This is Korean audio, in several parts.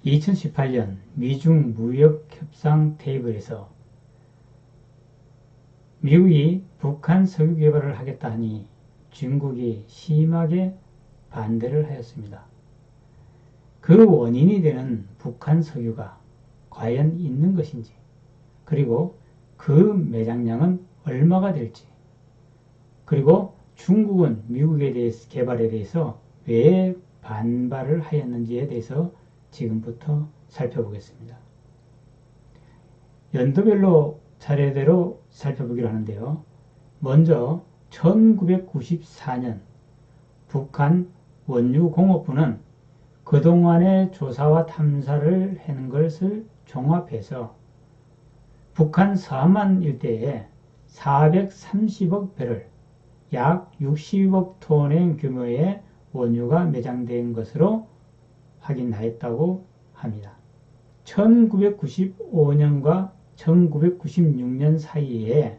2018년 미중 무역협상 테이블에서 미국이 북한 석유 개발을 하겠다 하니 중국이 심하게 반대를 하였습니다. 그 원인이 되는 북한 석유가 과연 있는 것인지, 그리고 그 매장량은 얼마가 될지, 그리고 중국은 미국에 대해서 개발에 대해서 왜 반발을 하였는지에 대해서 지금부터 살펴보겠습니다. 연도별로 차례대로 살펴보기로 하는데요. 먼저 1994년 북한 원유공업부는 그동안의 조사와 탐사를 해낸 것을 종합해서 북한 서한만 일대에 430억 배럴, 약 60억 톤의 규모의 원유가 매장된 것으로 확인하였다고 합니다. 1995년과 1996년 사이에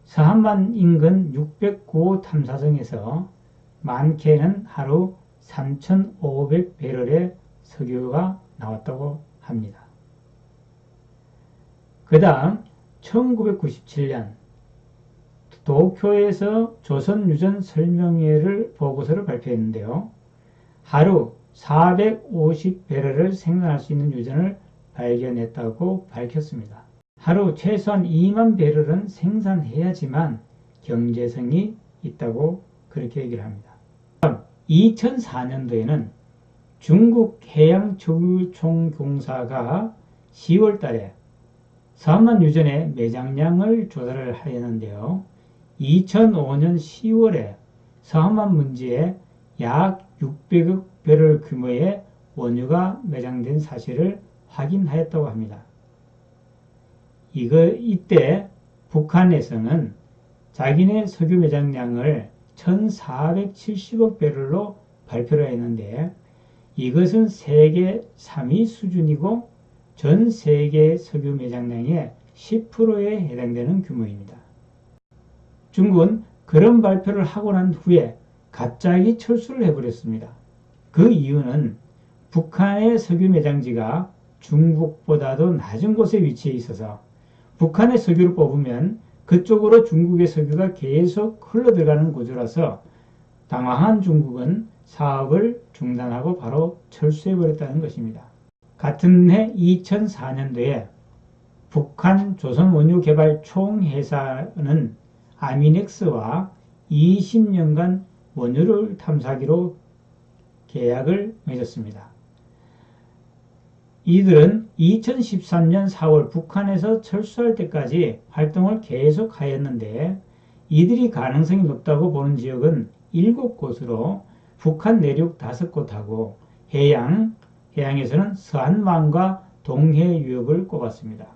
서한만 인근 609호 탐사정에서 많게는 하루 3,500배럴의 석유가 나왔다고 합니다. 그 다음 1997년 도쿄에서 조선유전 설명회를 보고서를 발표했는데요. 하루 450배럴을 생산할 수 있는 유전을 발견했다고 밝혔습니다. 하루 최소한 2만 배럴은 생산해야지만 경제성이 있다고 그렇게 얘기를 합니다. 2004년도에는 중국 해양조류총공사가 10월 달에 서한만 유전의 매장량을 조사를 하였는데요. 2005년 10월에 서한만 문지에 약 600억 배럴 규모의 원유가 매장된 사실을 확인하였다고 합니다. 이때 북한에서는 자기네 석유 매장량을 1470억 배럴로 발표를 했는데 이것은 세계 3위 수준이고 전 세계 석유 매장량의 10%에 해당되는 규모입니다. 중국은 그런 발표를 하고 난 후에 갑자기 철수를 해버렸습니다. 그 이유는 북한의 석유 매장지가 중국보다도 낮은 곳에 위치해 있어서 북한의 석유를 뽑으면 그쪽으로 중국의 석유가 계속 흘러들어가는 구조라서 당황한 중국은 사업을 중단하고 바로 철수해버렸다는 것입니다. 같은 해 2004년도에 북한 조선원유개발 총회사는 아미넥스와 20년간 원유를 탐사하기로 계약을 맺었습니다. 이들은 2013년 4월 북한에서 철수할 때까지 활동을 계속 하였는데 이들이 가능성이 높다고 보는 지역은 7곳으로 북한 내륙 5곳하고 해양에서는 서한만과 동해유역을 꼽았습니다.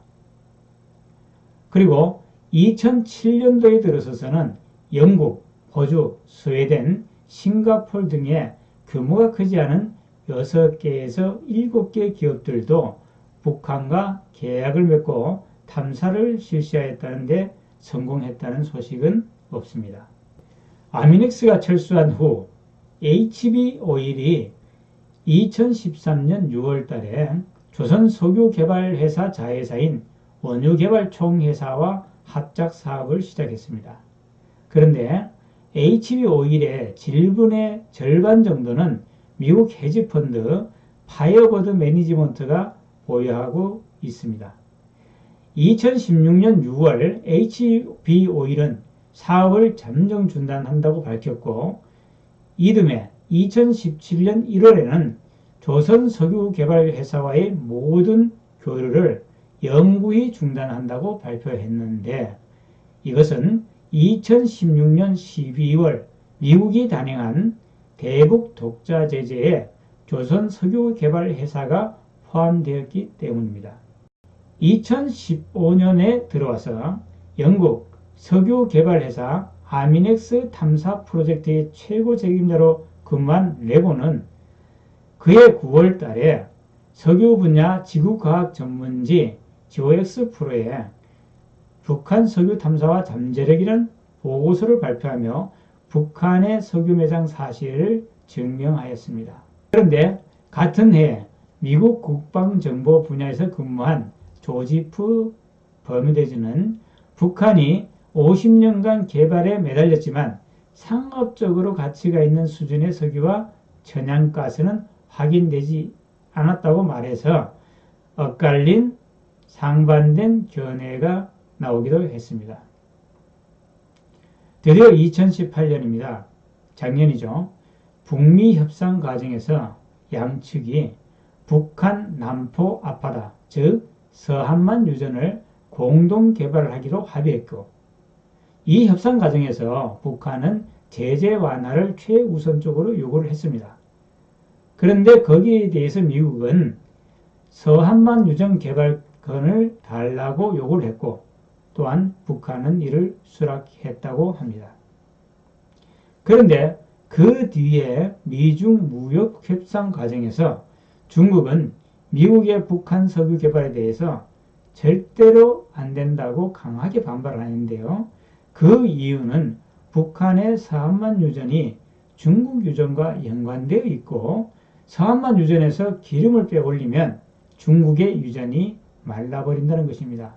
그리고 2007년도에 들어서서는 영국, 호주, 스웨덴, 싱가포르 등의 규모가 크지 않은 6개에서 7개 기업들도 북한과 계약을 맺고 탐사를 실시하였다는데 성공했다는 소식은 없습니다. 아미넥스가 철수한 후 HB-오일이 2013년 6월 달에 조선석유개발회사 자회사인 원유개발총회사와 합작 사업을 시작했습니다. 그런데 HB-오일의 질분의 절반 정도는 미국 헤지펀드 파이어버드 매니지먼트가 보유하고 있습니다. 2016년 6월 HB-오일은 사업을 잠정 중단한다고 밝혔고 이듬해 2017년 1월에는 조선석유개발회사와의 모든 교류를 영구히 중단한다고 발표했는데 이것은 2016년 12월 미국이 단행한 대북 독자 제재에 조선석유개발회사가 포함되었기 때문입니다. 2015년에 들어와서 영국 석유개발회사 아미넥스 탐사 프로젝트의 최고 책임자로 근무한 레고는 그해 9월 달에 석유 분야 지구과학 전문지 GOX 프로에 북한 석유 탐사와 잠재력이라는 보고서를 발표하며 북한의 석유 매장 사실을 증명하였습니다. 그런데 같은 해 미국 국방정보 분야에서 근무한 조지프 버뮤데즈는 북한이 50년간 개발에 매달렸지만 상업적으로 가치가 있는 수준의 석유와 천연가스는 확인되지 않았다고 말해서 엇갈린 상반된 견해가 나오기도 했습니다. 드디어 2018년입니다. 작년이죠. 북미 협상 과정에서 양측이 북한 남포 앞바다, 즉 서한만 유전을 공동 개발하기로 합의했고, 이 협상 과정에서 북한은 제재 완화를 최우선적으로 요구를 했습니다. 그런데 거기에 대해서 미국은 서한만 유전 개발권을 달라고 요구를 했고, 또한 북한은 이를 수락했다고 합니다. 그런데 그 뒤에 미중 무역 협상 과정에서 중국은 미국의 북한 석유 개발에 대해서 절대로 안 된다고 강하게 반발하는데요. 그 이유는 북한의 서한만 유전이 중국 유전과 연관되어 있고, 서한만 유전에서 기름을 빼올리면 중국의 유전이 말라버린다는 것입니다.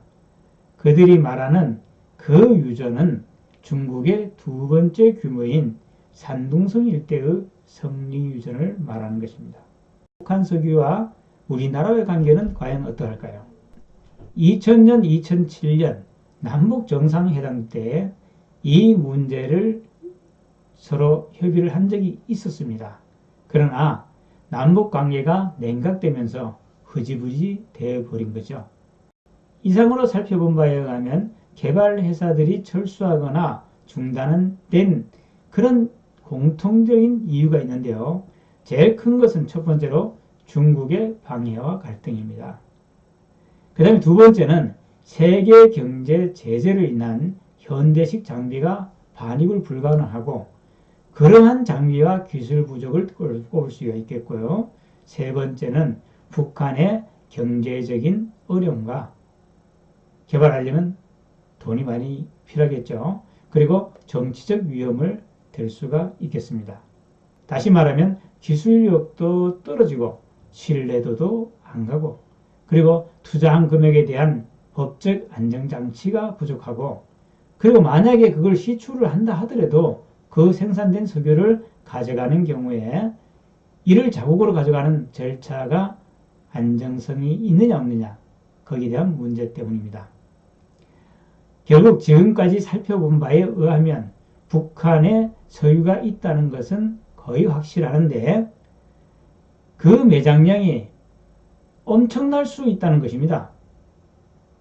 그들이 말하는 그 유전은 중국의 두 번째 규모인 산둥성 일대의 성리 유전을 말하는 것입니다. 북한 석유와 우리나라의 관계는 과연 어떠할까요? 2000년, 2007년 남북 정상회담 때 이 문제를 서로 협의를 한 적이 있었습니다. 그러나 남북 관계가 냉각되면서 흐지부지 되어버린 거죠. 이상으로 살펴본 바에 의하면 개발 회사들이 철수하거나 중단된 그런 공통적인 이유가 있는데요. 제일 큰 것은 첫 번째로 중국의 방해와 갈등입니다. 그 다음에 두 번째는 세계 경제 제재로 인한 현대식 장비가 반입을 불가능하고, 그러한 장비와 기술 부족을 꼽을 수가 있겠고요. 세 번째는 북한의 경제적인 어려움과 개발하려면 돈이 많이 필요하겠죠. 그리고 정치적 위험을 될 수가 있겠습니다. 다시 말하면 기술력도 떨어지고 신뢰도도 안 가고, 그리고 투자한 금액에 대한 법적 안정장치가 부족하고, 그리고 만약에 그걸 시출을 한다 하더라도 그 생산된 석유를 가져가는 경우에 이를 자국으로 가져가는 절차가 안정성이 있느냐 없느냐, 거기에 대한 문제 때문입니다. 결국 지금까지 살펴본 바에 의하면 북한에 석유가 있다는 것은 거의 확실하는데 그 매장량이 엄청날 수 있다는 것입니다.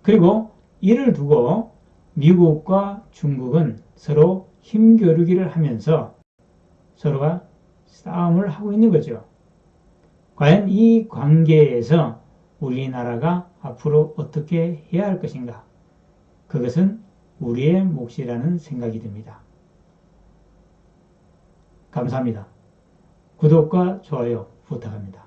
그리고 이를 두고 미국과 중국은 서로 힘겨루기를 하면서 서로가 싸움을 하고 있는 거죠. 과연 이 관계에서 우리나라가 앞으로 어떻게 해야 할 것인가? 그것은 우리의 몫이라는 생각이 듭니다. 감사합니다. 구독과 좋아요 부탁합니다.